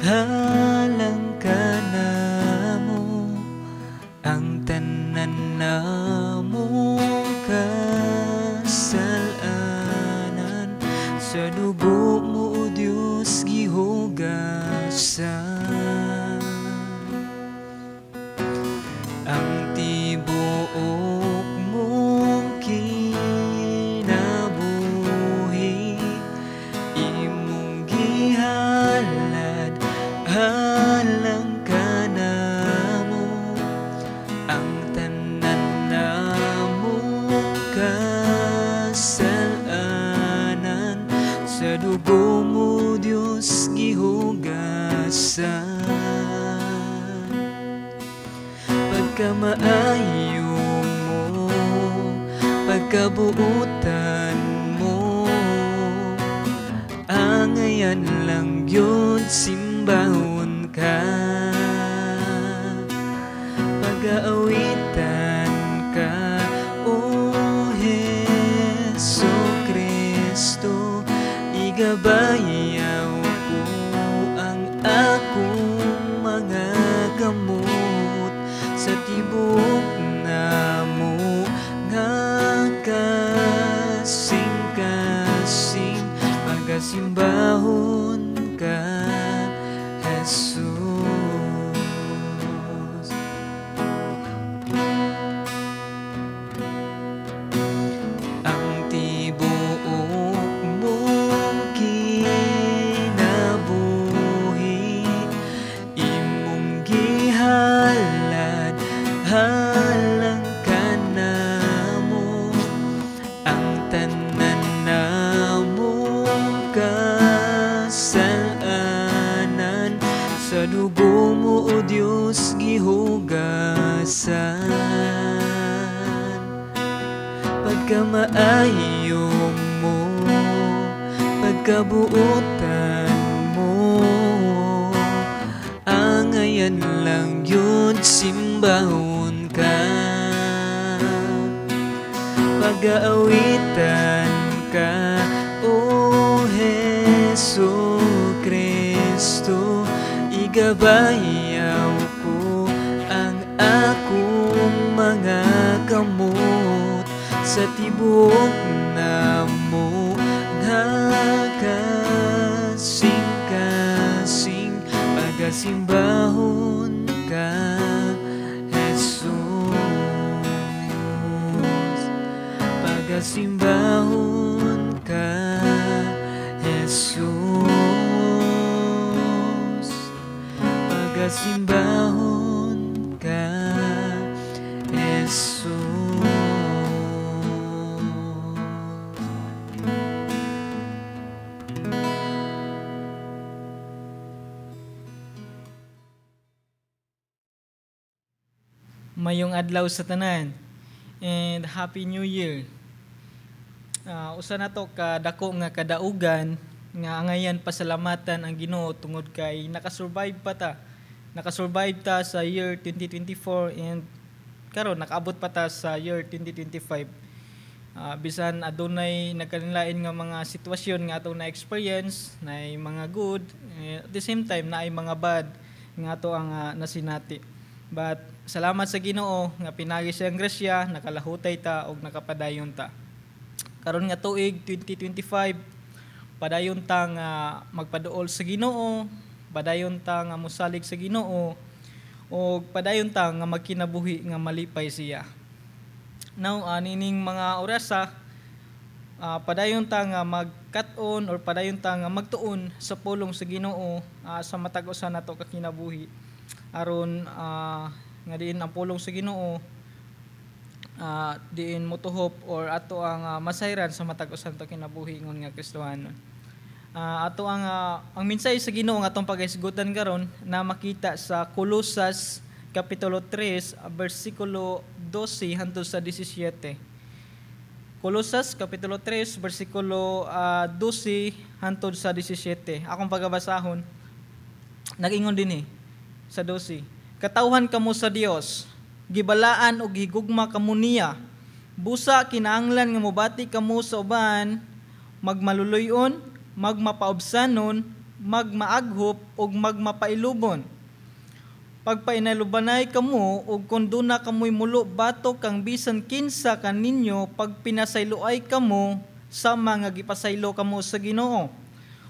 Halang ka na mo ang tanan na mo kasalanan, sa dugo mo o Diyos gihugasan. Ang tibuok mong kinabuhi imong gihalad, halang ka na mo ang tanan na mo kasalanan, sa dugo mo Diyos gihugasan. Pagkamaayo mo, pagkabuutan mo, angayan lang yun simbahon ka. Pag-aawitan ka, O Heso Kristo, igabayaw ko ang akong mga gamot sa tibuok na mo nga kasing-kasing, magasimbahon ka, Jesus. Ang tibuok mong kinabuhi imong gihalad, halang ka na mo ang tanan na mo kasalanan, sa dugo mo o Diyos gihugasan. Pagkamaayo mo, pagkabuutan mo, angayan lang yun simbahon ka. Pag-aawitan ka, O Heso Kristo, igabayaw ko ang akong mga gamot sa tibuok na mo nga kasing-kasing, pagasimbahon ka, Jesus. Pagasimbahon ka, Jesus. Pagasimbahon ka, Jesus. Mayong adlaw sa tanan and Happy New Year. Usa na to kadako nga kadaugan nga angayan pasalamatan ang Ginoo tungod kay nakasurvive ta sa year 2024 and karon nakaabot pa ta sa year 2025. Bisan adunay nagkanilain nga mga sitwasyon nga atong na-experience, naay mga good, at the same time naay mga bad nga ato ang nasinati. But salamat sa Ginoo nga pinagi siyang grasya, nakalahutay ta og nakapadayon ta. Karon nga tuig 2025, padayon ta nga magpaduol sa Ginoo, padayon ta nga mosalig sa Ginoo, o padayon ta nga magkinabuhi nga malipay siya. Now, nining mga orasa, padayon ta nga magkat-on or padayon ta nga magtuon sa pulong sa Ginoo sa matag usa nato ka kinabuhi. Aron nga diin ang pulong sa Ginoo diin motuhop or ato ang masayran sa matag usa nato kinabuhi ingon nga Kristohanon. Ato ang minsay sa Ginoo nga atong pagahisgutan karon na makita sa Colosas kapitulo 3 bersikulo 12 hangtod sa 17. Colosas kapitulo 3 bersikulo 12 hangtod sa 17. Akong pagabasahon nag-ingon dinhi sa 12. Katawhan kamo sa Dios, gibalaan og higugma kamo niya. Busa kinahanglan nga mobati kamo sa uban, magmaluluyon, magmapaobsanon, magmaaghop ug magmapailubon. Pagpainalubanay kamo ug kun duna kamoy mulo batok kang bisan kinsa kaninyo pag pinasayloay kamo sa mga gipasaylo kamo sa Ginoo.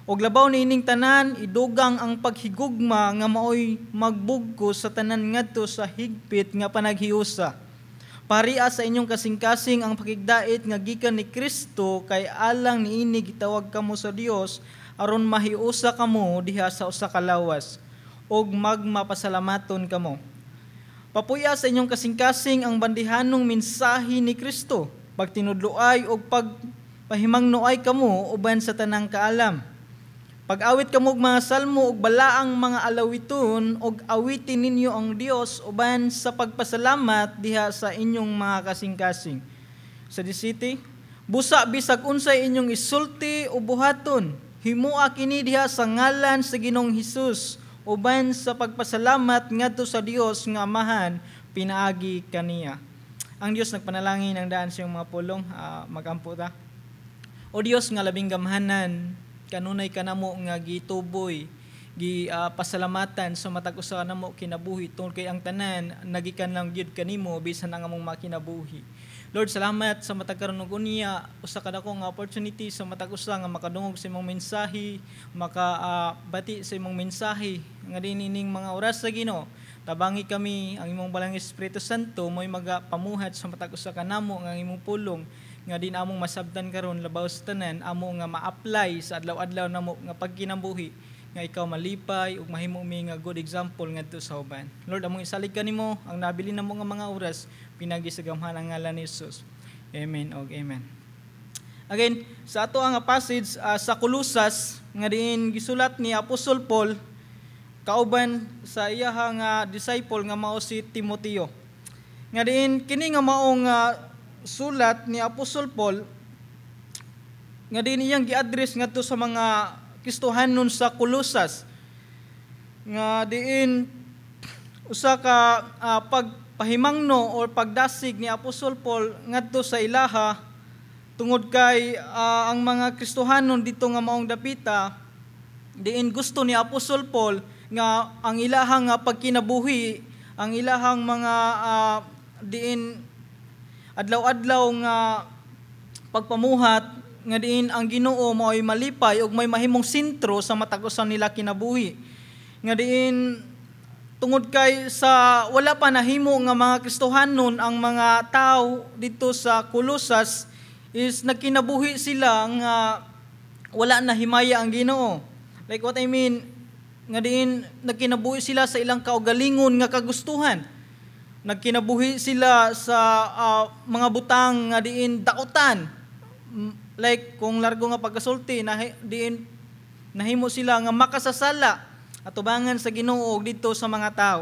Og labaw niining tanan idugang ang paghigugma nga maoy magbugko sa tanan ngadto sa higpit nga panaghiusa. Paria sa inyong kasing-kasing ang pakigdait nga gikan ni Kristo kay alang niini gitawag kamo sa Dios aron mahiusa kamo diha sa usa ka lawas og magmapasalamaton kamo. Papuya sa inyong kasing-kasing ang bandihanong mensahe ni Kristo, pagtinudloay og pagpahimangnoay kamo uban sa tanang kaalam. Pag-awit kamo og mga salmo ug balaang mga alawiton ug awitin ninyo ang Dios uban sa pagpasalamat diha sa inyong mga kasing-kasing. Sa 17, busa bisag unsay inyong isulti o buhaton, himua kini diha sa ngalan sa Ginoong Hesus uban sa pagpasalamat ngadto sa Dios nga Amahan pinaagi kaniya. Ang Dios nagpanalangin ang daan sa iyong mga pulong, magampo ta. O Dios nga labing gamhanan, kanunay kanamo nga gituboy, pasalamatan sa matag usa kanamo kinabuhi tungod kay ang tanan nagikan lang gyud kanimo bisan ang among makinabuhi. Lord, salamat sa matag karon ug unya usa ka dako nga opportunity sa matag usa nga makadungog sa imong mensahe, makabati sa imong mensahe nga dinining mga oras sa Ginoo. Tabangi kami ang imong balang Espiritu Santo mo'y magapamuhat sa matag usa kanamo nga imong pulong nga din among masabtan karon labaw sa tanan amo nga ma-apply sa adlaw-adlaw namo nga pagkinabuhi nga ikaw malipay ug mahimo mi nga good example ngadto sa uban. Lord, among isalig kanimo ang nabili namo nga mga oras pinagi sa gamhanang ngalan ni Jesus. Amen og amen. Again, sa ato ang passage sa Colosas nga diin gisulat ni Apostol Paul kauban sa iyahang disciple nga mao si Timoteo. Nga diin kini nga maong sulat ni Apostol Paul nga diin iyang gi-address ngadto sa mga Kristohanon sa Colosas nga diin usa ka pagpahimangno or pagdasig ni Apostol Paul ngadto sa ilaha tungod kay ang mga Kristohanon dito nga maong dapita diin gusto ni Apostol Paul nga ang ilahang pagkinabuhi, ang ilahang mga diin adlaw-adlaw nga pagpamuhat nga diin ang Ginoo mao'y malipay ug may mahimong sentro sa matag usa nila kinabuhi. Nga diin tungod kay sa wala pa nahimo nga mga Kristohanon ang mga tao dito sa Colosas is nagkinabuhi sila nga wala na himaya ang Ginoo. Like what I mean, nga diin nagkinabuhi sila sa ilang kaugalingon nga kagustuhan. Nagkinabuhi sila sa mga butang nga diin dakutan. Like kung largo nga pagkasulti diin nahimo sila nga makasasala at tubangan sa Ginoo dito sa mga tao.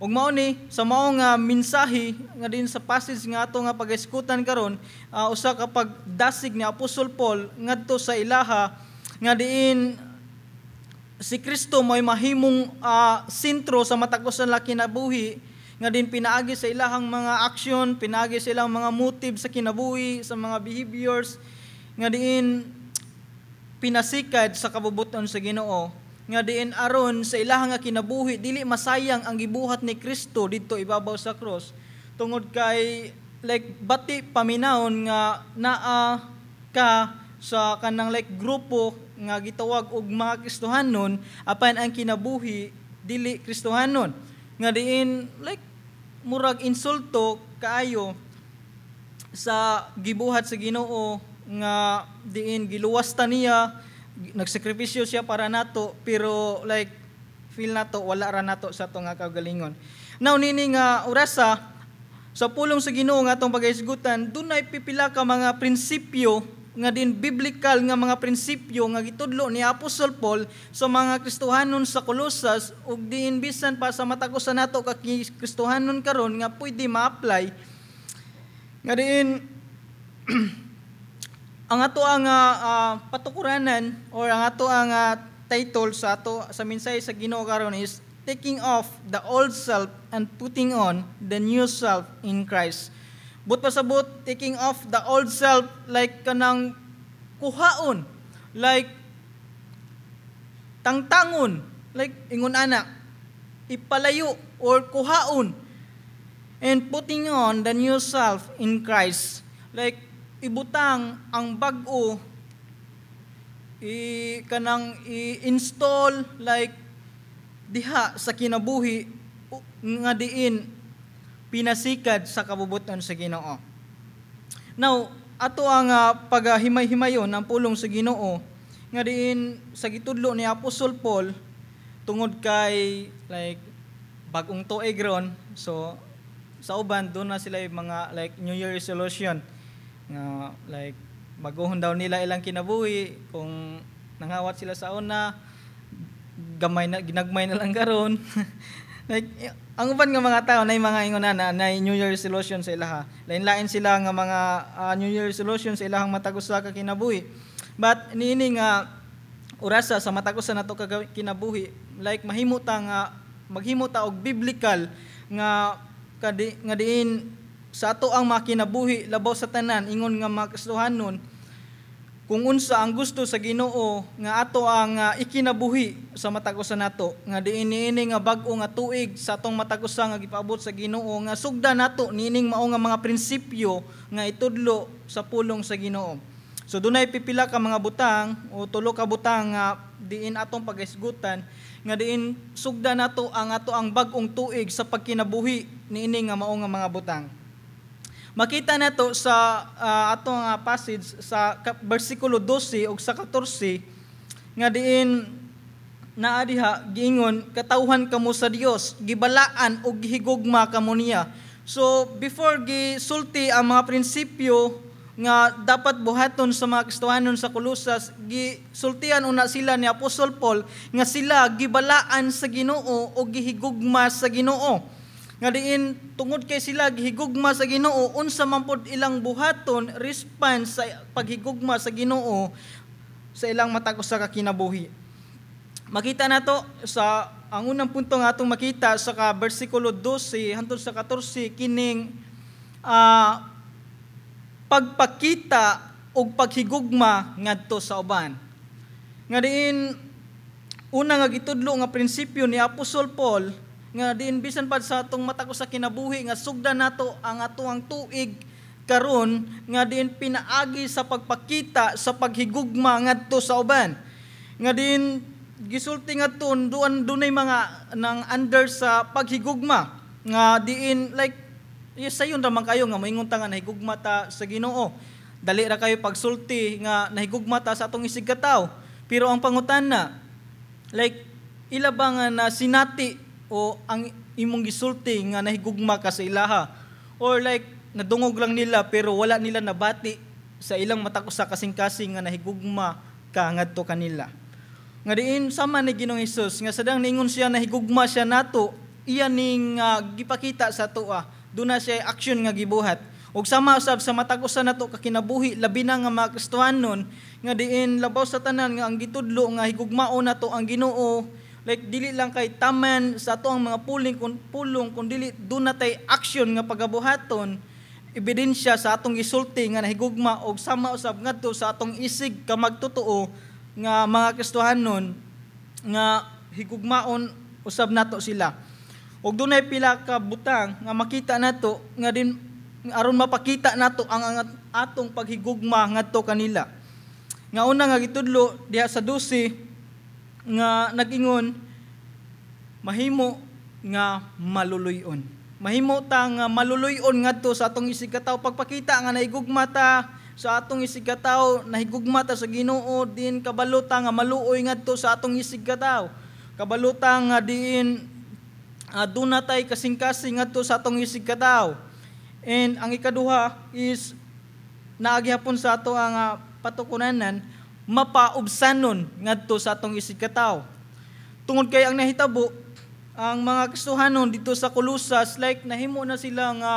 Ug mao ni sa mao nga mensahe nga din sa passage nga ato nga pag-iskutan karon, usa ka pagdasig ni Apostol Paul ngadto sa ilaha nga diin si Kristo mo'y mahimong sentro sa matag usa nila kinabuhi nga din pinaagi sa ilahang mga aksyon, pinaagi sa ilang mga motive sa kinabuhi, sa mga behaviors nga diin pinasikad sa kabubuton sa Ginoo nga diin aron sa ilahang nga kinabuhi dili masayang ang gibuhat ni Kristo didto ibabaw sa cross tungod kay like bati paminahon nga naa ka sa kanang like grupo nga gitawag og mga Kristohanon apan ang kinabuhi dili Kristohanon nga diin like murag insulto kaayo sa gibuhat sa Ginoo nga diin giluwas ta niya, nagsakripisyo siya para nato, pero like feel nato wala ra nato sa ato nga kaugalingon. Now nini nga orasa sa pulong sa Ginoo nga atong pagahisgutan, dunay pipila ka mga prinsipyo nga din biblical nga mga prinsipyo nga gitudlo ni Apostol Paul sa mga Kristohanon sa Colosas ug diin bisan pa sa matag usa nato ka Kristohanon karon nga pwede ma-apply nga diin ang ato ang patukuranan or ang ato ang title sa ato sa mensahe sa Ginoo karon is taking off the old self and putting on the new self in Christ. But pasabot taking off the old self like kanang kuhaon, like tangtangon, like ingon ana, ipalayo or kuhaon, and putting on the new self in Christ. Like ibutang ang bag-o, i-install like diha sa kinabuhi nga diin pinasikad sa kabubuton sa Ginoo. Now, ato ang paghimay-himayon ng pulong sa Ginoo nga diin sa gitudlo ni Apostol Paul tungod kay like bagong tuig ron. So sa uban doon na sila yung mga like New Year resolution nga like baguhon daw nila ilang kinabuhi, kung nangawat sila sa una ginagmay na lang karon. Like ang uban nga mga tao na mga ingona na New Year resolution sa ilaha, lain-lain sila nga mga New Year resolution sa ilahang matag-usa ka kinabuhi. But niini nga orasa sa matag-usa nato ka kinabuhi, like maghimo ta og biblical nga diin sa ato ang makinabuhi labaw sa tanan, ingon nga makasuhanon kung unsa ang gusto sa Ginoo nga ato ang ikinabuhi sa matag-usa nato, nga diin niini nga bag-o nga tuig sa atong matag-usa nga gipaabot sa Ginoo, nga sugda nato niining mao nga mga prinsipyo nga itudlo sa pulong sa Ginoo. So dunay pipila ka mga butang o tulo ka butang nga diin atong paghisgutan nga diin sugda nato ang ato ang bag-ong tuig sa pagkinabuhi niini nga mao nga mga butang. Makita nato sa atong passage sa bersikulo 12 ug sa 14 nga diin naa diha giingon, katawhan kamo sa Dios, gibalaan ug gihigugma kamo niya. So before gisulti ang mga prinsipyo nga dapat buhaton sa mga Kristohanon sa Colosas, gisultian una sila ni Apostol Paul nga sila gibalaan sa Ginoo o gihigugma sa Ginoo. Nga diin tungod kay sila gihigugma sa Ginoo, unsa man pod ilang buhaton response sa paghigugma sa Ginoo sa ilang matag-usa ka kinabuhi. Makita nato sa ang unang punto nga atong makita sa bersikulo 12 hangtod sa 14 kining pagpakita og paghigugma ngadto sa uban. Nga diin una nga gitudlo nga prinsipyo ni Apostol Paul nga diin bisan pa sa atong matag-usa kinabuhi nga sugdan nato ang atuang tuig karon, nga diin pinaagi sa pagpakita sa paghigugma ngadto sa uban. Nga diin gisulti ngadto dunay mga nang under sa paghigugma nga diin like sayon raman kayo nga moingon ta nga nahigugma ta sa Ginoo. Dali ra kayo pagsulti nga nahigugma ta sa atong isig katawo. Pero ang pangutana, like ila ba nga na sinati o ang imong gisulti nga nahigugma ka sa ilaha, or like nadungog lang nila pero wala nila nabati sa ilang matag-usa kasing-kasing nga nahigugma ka ngadto kanila. Nga diin sama ni Ginoong Hesus nga sadang ningon siya nahigugma siya nato, iya ning gipakita sa tuwa. Doon na siya action nga gibuhat. Og sama usab sa matag-usa nato ka kinabuhi, labi na nga mga Kristohanon nga diin labaw sa tanan nga ang gitudlo nga higugmao nato ang Ginoo, like dili lang kay taman sa ato ang mga pulong kundi doon na tay action nga pagabuhaton, ebidensya sa atong gisulti nga nahigugma og sama usab ngadto sa atong isig ka magtotoo nga mga Kristohanon nga higugmaon usab nato sila. Og dunay pila ka butang nga makita nato nga din aron mapakita nato ang atong paghigugma ngadto kanila. Nga una nga gitudlo diha sa 12 nga nag-ingon, mahimo nga maluluyon. Mahimo ta nga maluluyon ngadto sa atong isig katawo, pagpakita nga nahigugma ta sa atong isig katawo, nahigugma ta sa Ginoo, din kabalota nga maluoy ngadto sa atong isig katawo. Kabalota nga din dunatay kasing-kasing ngadto sa atong isig katawo. And ang ikaduha is naagihapon sa ato ang patukunanan, mapaubsanon ngadto sa atong isig katawo. Tungod kay ang nahitabo ang mga Kristohanon dito sa Colosas, like nahimo na sila nga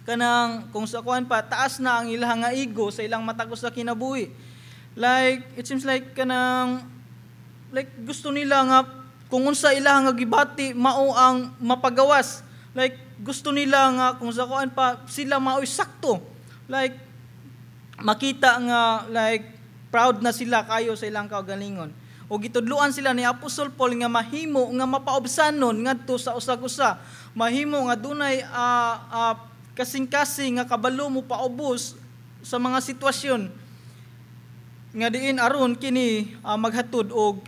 kanang kung sa kuan pa taas na ang ilang nga ego sa ilang matag-os sa kinabuhi. Like it seems like kanang like gusto nila nga kung unsa ilang nga gibati mao ang mapagawas. Like gusto nila nga kung sa kuan pa sila mao'y sakto. Like makita nga like proud na sila kayo sa ilang kaugalingon. O gitudluan sila ni Apostol Paul nga mahimo nga mapaobsanon ngadto sa usag-usa. Mahimo nga dunay kasing-kasing nga kabalo mo paubos sa mga sitwasyon nga diin aron kini maghatod og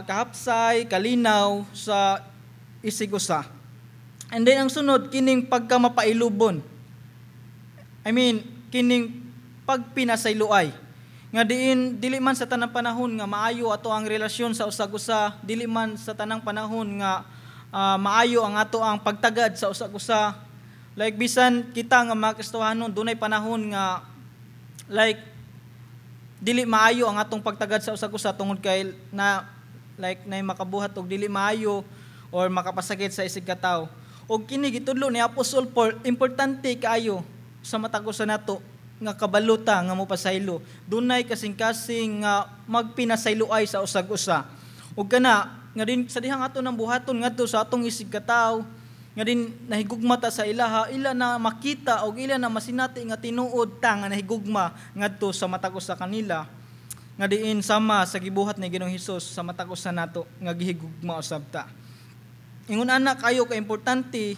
kahapsay, kalinaw sa isig-usa. And then ang sunod kining pagkamapailubon. Kining pagpinasayloay. Nga diin dili man sa tanang panahon nga maayo ato ang relasyon sa usag-usa, dili man sa tanang panahon nga maayo ang ato ang pagtagad sa usag-usa. Like bisan kita nga mga Kristohanon dunay panahon nga like dili maayo ang atong pagtagad sa usag-usa tungod kay na makabuhat og dili maayo or makapasakit sa isig katawo. Og kini gitudlo ni Apostol Paul, importante kaayo sa matag usa nato nga kabaluta nga mopasaylo. Dunay kasing-kasing nga magpinasayloay sa usag-usa. Ug kana nga din sa dihang ato nang buhaton ngadto sa atong isig katawo, nga din nahigugma ta sa ilaha, ila na makita og ila na masinati nga tinuod ta nga nahigugma ngadto sa matag usa kanila. Nga diin sama sa gibuhat ni Ginoong Hesus sa matag usa nato nga gihigugma usab ta. Ingon ana kayo ka importante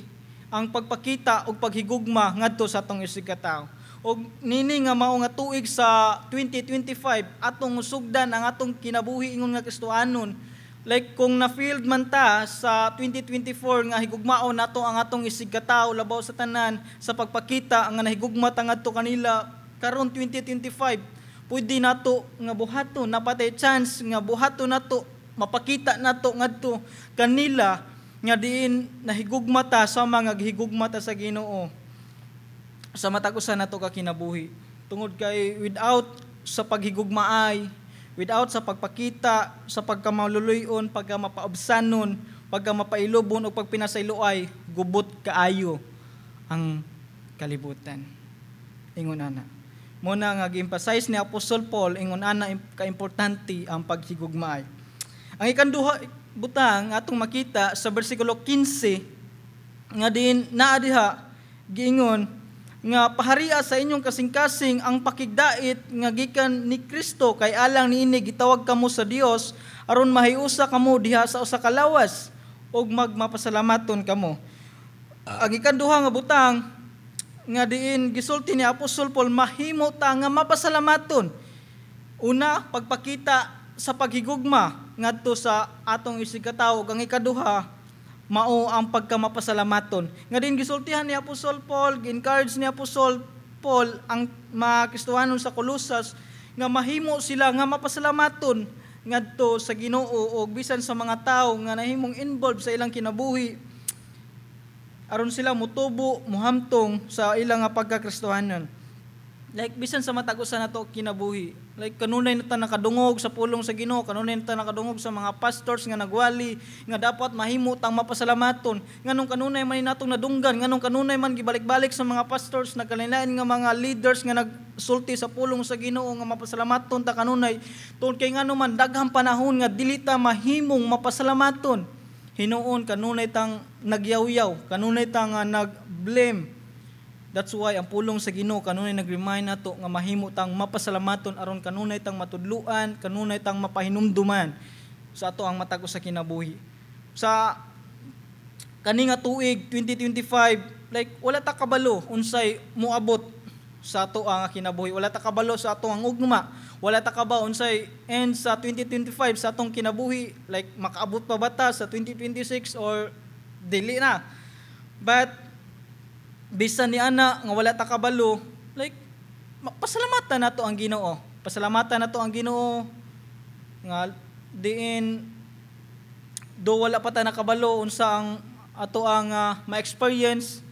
ang pagpakita og paghigugma ngadto sa atong isig katawo. Og nini nga mao nga tuig sa 2025 atong sugdan ang atong kinabuhi ingon nga Kristohanon. Like kung na-field man ta sa 2024 nga higugmaon nato ang atong isig katawo labaw sa tanan sa pagpakita nga nahigugma ta ngadto kanila karon 2025 pwede nato nga buhaton napatay chance nga buhaton nato mapakita nato ngadto kanila nga diin nahigugma ta sa mga gihigugma ta sa Ginoo sa matag usa nato ka kinabuhi. Tungod kay without sa paghigugmaay, without sa pagpakita, sa pagkamaluluyon, pagkamapaobsanon, pagkamapailubon o pagpinasayloay, gubot kaayo ang kalibutan. Ingon ana. Muna nga gi-emphasize ni Apostol Paul, ingon ana ka-importante ang paghigugmaay. Ang ikanduha butang atong makita sa bersikulo 15 nga din naa diha giingon nga paharia sa inyong kasing-kasing ang pakigdait nga gikan ni Kristo kay alang niini gitawag kamo sa Dios aron mahiusa kamo diha sa usa ka lawas ug magmapasalamaton kamo. Ang ikanduha nga butang nga diin gisulti ni Apostol Paul mahimo ta nga mapasalamaton. Una, pagpakita sa paghigugma ngadto sa atong isig katawo. Ang ikaduha, mao ang pagkamapasalamaton. Nga din gisultihan ni Apostol Paul, gi-encourage ni Apostol Paul ang mga Kristohanon sa Colossus nga mahimo sila nga mapasalamaton ngadto sa Ginoo o bisan sa mga tawo nga nahimong involved sa ilang kinabuhi aron sila mutubo, muhamtong sa ilang nga pagkakristohanon. Like bisan sa matag usa nato kinabuhi. Like kanunay na ta nakadungog sa pulong sa Ginoo, kanunay na ta nakadungog sa mga pastors nga nagwali nga dapat mahimo tang mapasalamaton. Nganong kanunay man natong nadunggan, nganong kanunay man gibalik-balik sa mga pastors nagkalain-lain nga mga leaders nga nagsulti sa pulong sa Ginoo nga mapasalamaton ta kanunay. Tungod kay ngano man daghang panahon nga dili ta mahimong mapasalamaton. Hinuon kanunay tang nagyaw-yaw, kanunay tang nag-blame. That's why ang pulong sa Ginoo kanunay nag-remind nato nga mahimo tang mapasalamaton aron kanunay tang matudluan, kanunay tang mapahinumduman sa ato ang matag sa kinabuhi. Sa kani nga tuig 2025, like wala ta kabalo unsay moabot sa ato ang kinabuhi, wala ta kabalo sa ato ang ugma, wala ta kabaw unsay end sa 2025 sa atong kinabuhi, like makaabot pa ba ta sa 2026 or dili na. But bisan ni ana nga wala ta kabalo, like pasalamatan nato ang Ginoo. Pasalamatan nato ang Ginoo nga diin do wala pa ta nakabalo unsa ang ato ang ma-experience,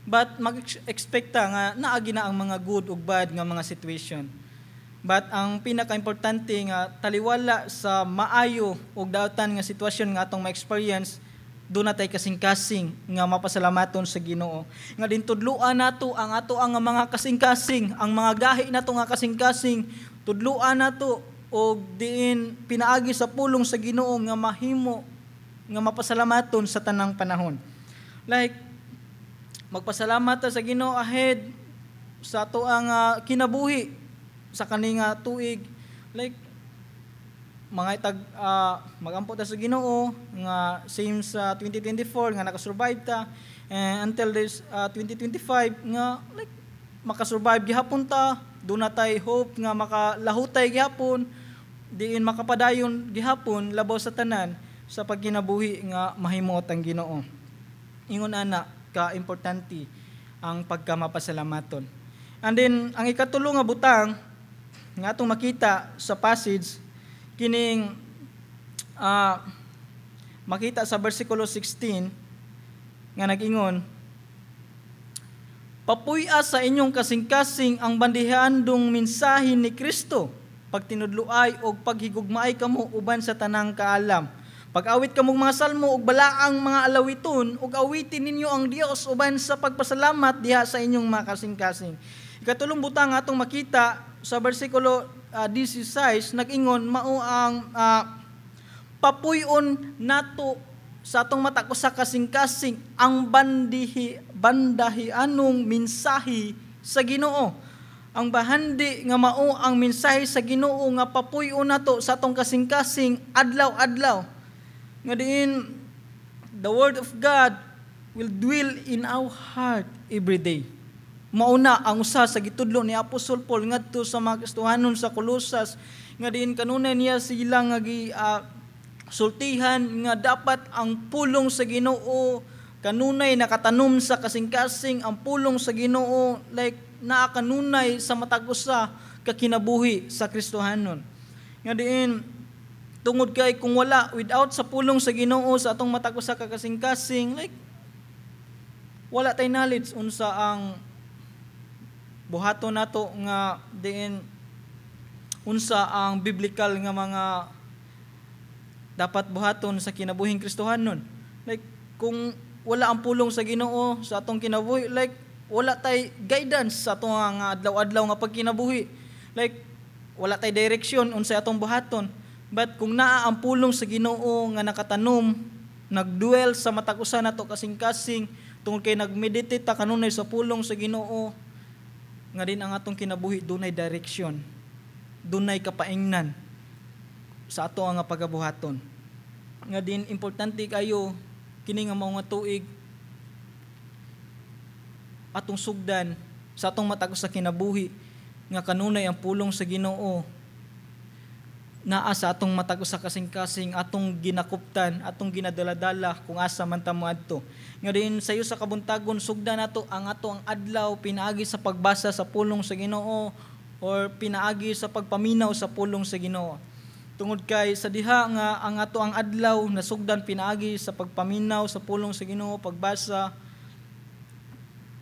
but mag-expect ta nga naagi na ang mga good ug bad nga mga situation. But ang pinaka-importante nga taliwala sa maayo ug daotan nga sitwasyon nga atong ma-experience, doon natay kasing-kasing nga mapasalamaton sa Ginoo. Nga din tudluan nato ang ato ang mga kasing-kasing, ang mga gahi nato nga kasing-kasing, tudluan nato og diin pinaagi sa pulong sa Ginoo nga mahimo nga mapasalamaton sa tanang panahon. Like magpasalamat ta sa Ginoo ahead sa ato ang kinabuhi sa kaning tuig. Like mga itag magampo ta sa Ginoo nga same sa 2024 nga nakasurvive ta, and until this 2025 nga like makasurvive gihapon ta, do na tay hope nga makalahutay gihapon, diin makapadayon gihapon labaw sa tanan sa pagkinabuhi nga mahimot ang Ginoo. Ingon ana ka importante ang pagkamapasalamaton. And then ang ikatulo nga butang nga atong makita sa passage kining makita sa versikulo 16 nga nag-ingon, papuy-a sa inyong kasing-kasing ang bandihandong mensahe ni Kristo, pagtinudluay o paghigugmaay kamo uban sa tanang kaalam. Pag-awit kamong mga salmo ug balaang mga alawiton ug awitin ninyo ang Dios uban sa pagpasalamat diha sa inyong mga kasing-kasing. Ikatulong butang atong makita sa bersikulo 16 nag-ingon mao ang papuy-on nato sa atong mata ko sa kasing-kasing ang bandahianong mensahe sa Ginoo. Ang bahandi nga mao ang mensahe sa Ginoo nga papuy-on nato sa atong kasing-kasing adlaw-adlaw. Nga diin the word of God will dwell in our heart every day. Mauna ang usa sa gitudlo ni Apostol Paul ngadto sa mga Kristohanon sa Colosas nga diin kanunay niya sila nga sultihan nga dapat ang pulong sa Ginoo kanunay nakatanom sa kasing-kasing, ang pulong sa Ginoo like naa kanunay sa matag usa ka kinabuhi sa Kristohanon. Nga diin tungod kay kung wala without sa pulong sa Ginoo sa atong matag usa ka kasing-kasing like wala tay knowledge unsa ang buhaton nato nga diin unsa ang biblical nga mga dapat buhaton sa kinabuhing Kristohanon. Like kung wala ang pulong sa Ginoo sa atong kinabuhi, like wala tay guidance sa atong nga adlaw-adlaw nga pagkinabuhi. Like wala tay direksyon unsa atong buhaton. But kung naa ang pulong sa Ginoo nga nakatanom, nagduel sa matag usa nato kasing-kasing tungod kay nagmeditate ta kanunay sa pulong sa Ginoo, nga din ang atong kinabuhi dunay direksyon, dunay kapaingnan sa ato nga pagabuhaton. Nga din importante kayo kini nga mga tuig atong sugdan sa atong matag sa kinabuhi nga kanunay ang pulong sa Ginoo naa sa atong matag sa kasing-kasing atong ginakuptan, atong ginadaladala kung asa man ta moadto. Nga din sayo sa kabuntagon sugdan nato ang ato ang adlaw pinaagi sa pagbasa sa pulong sa Ginoo or pinaagi sa pagpaminaw sa pulong sa Ginoo. Tungod kay sa diha nga ang ato ang adlaw nasugdan pinaagi sa pagpaminaw sa pulong sa Ginoo, pagbasa,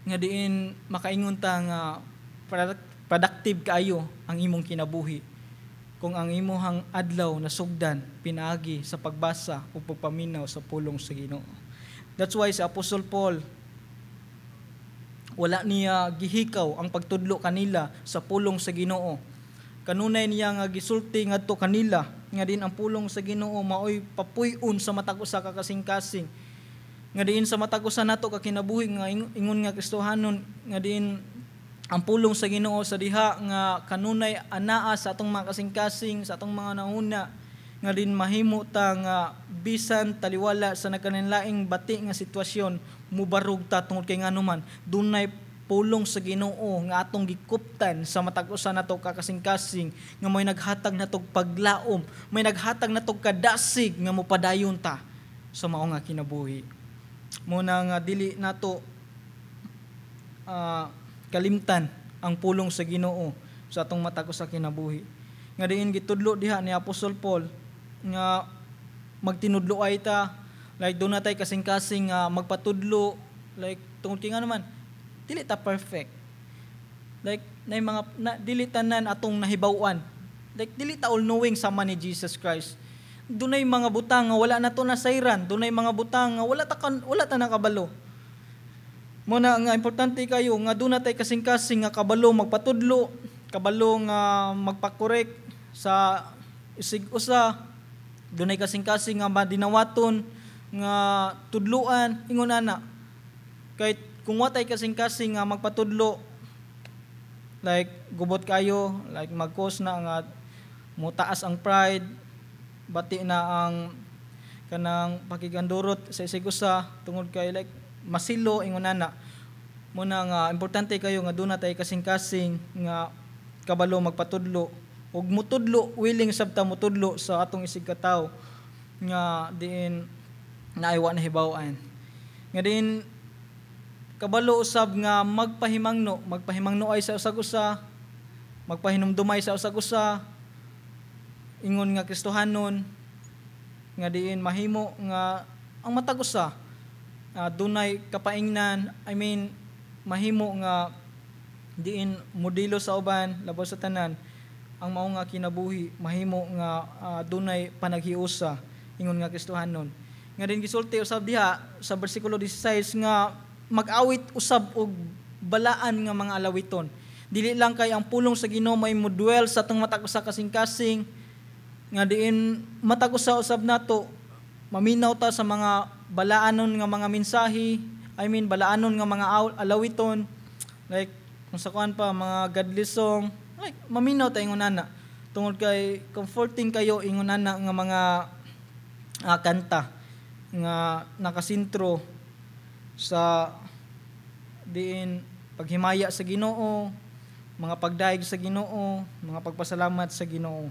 nga diin makaingon ta nga productive kaayo ang imong kinabuhi kung ang imong adlaw nasugdan pinaagi sa pagbasa o pagpaminaw sa pulong sa Ginoo. That's why si Apostol Paul wala niya gihikaw ang pagtudlo kanila sa pulong sa Ginoo. Kanunay niya nga gisulti ngadto kanila nga din ang pulong sa Ginoo maoy papuy-on sa matag usa ka kasing-kasing. Nga din sa matag usa nato ka kinabuhi nga ingon nga Kristohanon nga din ang pulong sa Ginoo sa diha nga kanunay anaa sa atong mga kasing-kasing sa atong mga nauna nga din mahimo ta nga bisan taliwala sa nagkanilaing bati nga sitwasyon mubarog ta tungod kay nganuman dunay pulong sa Ginoo nga atong gikuptan sa matag usa nato ka kasing-kasing nga may naghatag natog paglaom, may naghatag natog kadasig nga mopadayon ta sa mao nga kinabuhi. Muna nga dili nato kalimtan ang pulong sa Ginoo sa atong matag usa kinabuhi. Nga diin gitudlo diha ni Apostol Paul nga magtinudloay ta like do na tay kasing-kasing magpatudlo like tungod kay nga naman dili ta perfect. Like nay mga dili tanan atong nahibaw-an. Like dili ta all knowing sama ni Jesus Christ. Dunay mga butang nga wala nato nasayran, dunay mga butang nga wala ta nakabalo. Muna nga importante kayo nga doon natay kasing-kasing nga kabalo magpatudlo, kabalo nga magpakorek sa isig usa, doon ay kasing-kasing nga madinawaton nga tudluan ingon ana. Kahit kung watay kasing-kasing nga magpatudlo like gubot kayo, like magkos na nga mutaas ang pride, bati na ang kanang pakigandurot sa isig usa tungod kay like masilo ingon ana. Muna nga importante kayo nga duna tay kasing-kasing nga kabalo magpatudlo ug mutudlo willing sabta mutudlo sa atong isig katawo nga diin naaywa na hibaw-an. Nga diin kabalo usab nga magpahimangno ay sa usag-usa, magpahinumdumay sa usag-usa, ingon nga Kristohanon, nga diin mahimo nga ang matag usa dunay kapaingnan, mahimo nga diin modelo sa uban labaw sa tanan, ang mao nga kinabuhi mahimo nga dunay panaghiusa, ingon nga Kristohanon. Nga din gisulti usab diha sa bersikulo 16 nga mag-awit usab og balaan nga mga alawiton. Dili lang kay ang pulong sa Ginoo may modwell sa atong matag usa kasing-kasing, nga diin matag usa usab nato maminaw ta sa mga balaanon nga mga mensahe, balaanon nga mga alawiton, like kung sa kuan pa mga godly song, like maminaw ta ingon ana tungod kay comforting kayo ingon ana nga mga kanta nga nakasintro sa diin paghimaya sa Ginoo, mga pagdaig sa Ginoo, mga pagpasalamat sa Ginoo.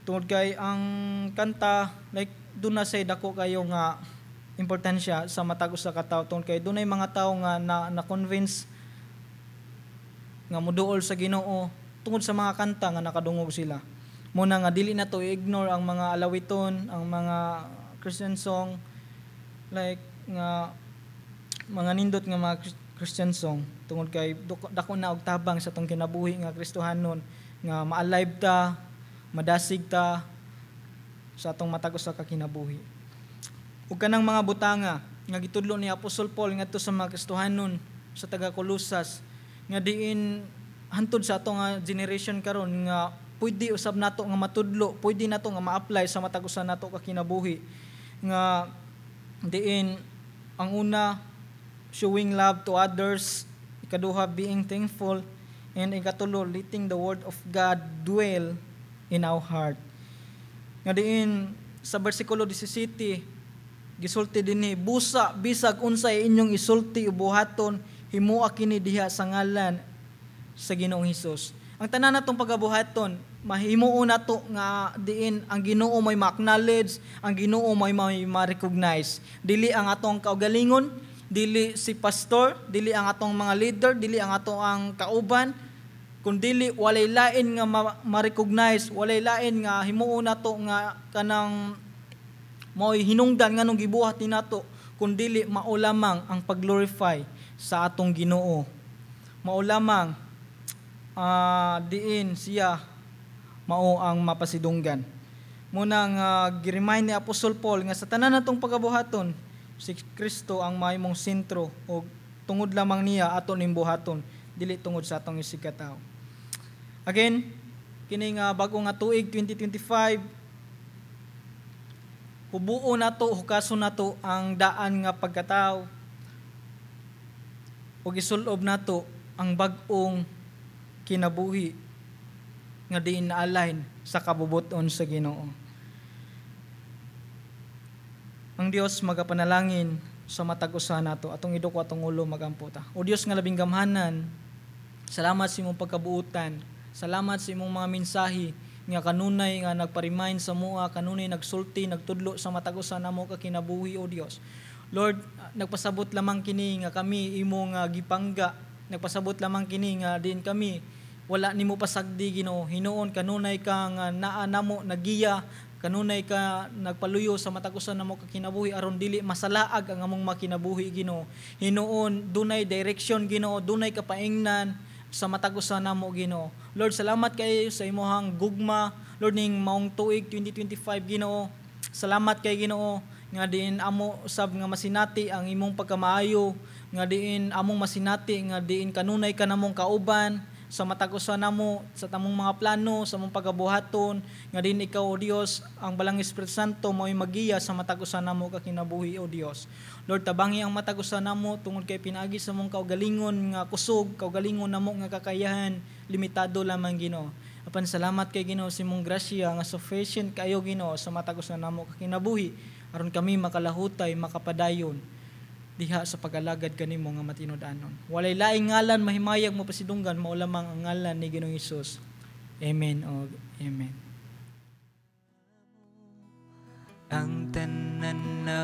Tungod kay ang kanta like doon na say dako kayo nga importansya sa matag usa ka tawo, tungod kay dunay mga tawo nga na-convince nga moduol sa Ginoo tungod sa mga kanta nga nakadungog sila. Muna nga dili na to i-ignore ang mga alawiton, ang mga Christian song, like nga mga nindot nga mga Christian song, tungod kay dako na og tabang sa tong kinabuhi nga Kristohanon nga ma-alive ta, madasig ta sa atong matag usa ka kinabuhi. Ug kanang mga butanga nga gitudlo ni Apostol Paul ngadto sa mga Kristohanon sa taga Colosas nga diin hantod sa atong generation karon nga pwede usab nato nga matudlo, pwede nato nga ma-apply sa matag usa nato ka kinabuhi, nga diin ang una showing love to others, ikaduha being thankful, and ikatulo letting the word of God dwell in our heart. Nga diin sa bersikulo 17 gisulti dinhi, busa bisag unsay inyong isulti ubuhaton himua kini diha sa ngalan sa Ginoong Hesus. Ang tanan natong pagabuhaton mahimuon nato nga diin ang Ginoo may ma-acknowledge, ang Ginoo may ma-recognize. Dili ang atong kaugalingon, dili si pastor, dili ang atong mga leader, dili ang atong kauban, kundi walay lain nga ma-recognize, walay lain nga himuon nato nga kanang mo'y hinungdan nga nung gibuhat ni nato, kundi mao lamang ang pag-glorify sa atong Ginoo. Mao lamang diin siya mao ang mapasidunggan. Muna nga gi-remind ni Apostol Paul nga sa tanan natong pagabuhaton si Kristo ang mahimong sentro o tungod lamang niya aton imbuhaton, dili tungod sa atong isig katawo. Again, kini nga bago nga tuig 2025, hubuo nato, hukason nato ang daan nga pagkatao ug isulob nato ang bag-ong kinabuhi nga diin na-align sa kabubuton sa Ginoo. Ang Dios magapanalangin sa matag usa nato, atong iduko atong ulo magamputa. O Dios nga labing gamhanan, salamat sa imong pagkabuutan, salamat sa imong mga mensahe nga kanunay nga nagpa-remind sa mua, kanunay nagsulti, nagtudlo sa matag usa namo ka kinabuhi, o Dios. Lord, nagpasabot lamang kini nga kami imong gipangga, nagpasabot lamang kini nga din kami wala nimo pasagdi Ginoo. Hinuon kanunay ka nga naa namo nagiya, kanunay ka nagpaluyo sa matag usa namo ka kinabuhi aron dili masalaag ang among makinabuhi Ginoo. Hinuon dunay direction Ginoo, dunay kapaingnan sa matag usa namo Ginoo. Lord, salamat kay sa imong gugma Lord ning maong tuig 2025 Ginoo. Salamat kay Ginoo nga diin amo usab nga masinati ang imong pagkamaayo, nga diin among masinati nga diin kanunay ka namong kauban sa matag usa namo sa tamong mga plano sa among pagabuhaton, nga din ikaw o Dios ang balang Espiritu Santo mao'y magiya sa matag usa namo ka kinabuhi o Dios. Lord, tabangi ang matag usa namo tungod kay pinaagi sa among kaugalingon nga kusog, kaugalingon namo nga kakayahan limitado lamang Ginoo. Apan salamat kay Ginoo sa imong grasya nga sufficient kayo Ginoo sa matagos na namo kakinabuhi aron kami makalahutay, makapadayon diha sa pag-alagad kanimo nga matinud-anon. Walay laing ngalan mahimayag mo pasidunggan mao lamang ang ngalan ni Ginoong Hesus. Amen o amen. Ang tanan na